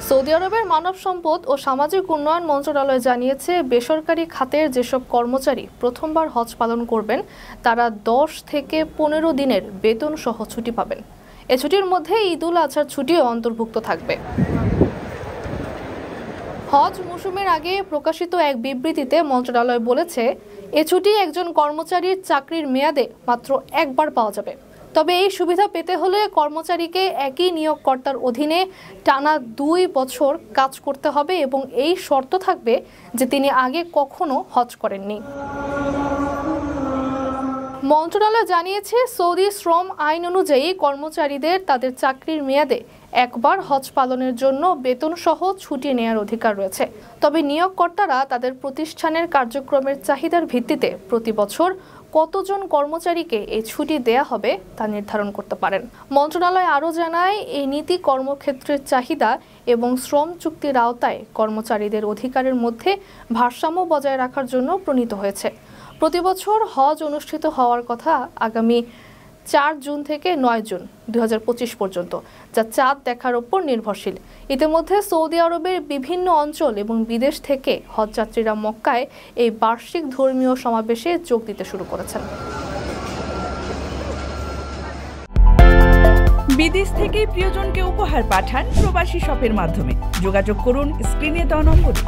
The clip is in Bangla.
সৌদি আরবের মানব সম্পদ ও সামাজিক উন্নয়ন মন্ত্রণালয় জানিয়েছে, বেসরকারি খাতের যেসব কর্মচারী প্রথমবার হজ পালন করবেন তারা 10 থেকে 15 দিনের বেতন সহ ছুটি পাবেন। এ ছুটির মধ্যে ঈদুল আজহার ছুটিও অন্তর্ভুক্ত থাকবে। হজ মৌসুমের আগে প্রকাশিত এক বিবৃতিতে মন্ত্রণালয় বলেছে, এ ছুটি একজন কর্মচারীর চাকরির মেয়াদে মাত্র একবার পাওয়া যাবে। তবে এই সুবিধা পেতে হলে কর্মচারীকে একই নিয়োগকর্তার অধীনে টানা 2 বছর কাজ করতে হবে এবং এই শর্ত থাকবে যে তিনি আগে কখনো হজ করেননি। মন্ত্রণালয় জানিয়েছে, সৌদি শ্রম আইন অনুযায়ী কর্মচারীদের তাদের চাকরির মেয়াদে একবার হজ পালনের জন্য বেতন সহ ছুটি নেওয়ার অধিকার রয়েছে। তবে নিয়োগকর্তারা তাদের প্রতিষ্ঠানের কার্যক্রমের চাহিদার ভিত্তিতে প্রতি বছর কতজন কর্মচারীকে এই ছুটি দেয়া হবে তা নির্ধারণ করতে পারেন। মন্ত্রণালয় আরও জানায়, এই নীতি কর্মক্ষেত্রের চাহিদা এবং শ্রম চুক্তির আওতায় কর্মচারীদের অধিকারের মধ্যে ভারসাম্য বজায় রাখার জন্য প্রণীত হয়েছে। প্রতি বছর হজ অনুষ্ঠিত হওয়ার কথা আগামী 4 জুন থেকে 9 জুন 2025 পর্যন্ত, যা চাঁদ দেখার ওপর নির্ভরশীল। ইতিমধ্যে সৌদি আরবের বিভিন্ন অঞ্চল এবং বিদেশ থেকে হজযাত্রীরা মক্কায় এই বার্ষিক ধর্মীয় সমাবেশে যোগ দিতে শুরু করেছেন। বিদেশ থেকে প্রিয়জনকে উপহার পাঠান প্রবাসী শপের মাধ্যমে। যোগাযোগ করুন স্ক্রিনে দেওয়া নম্বরে।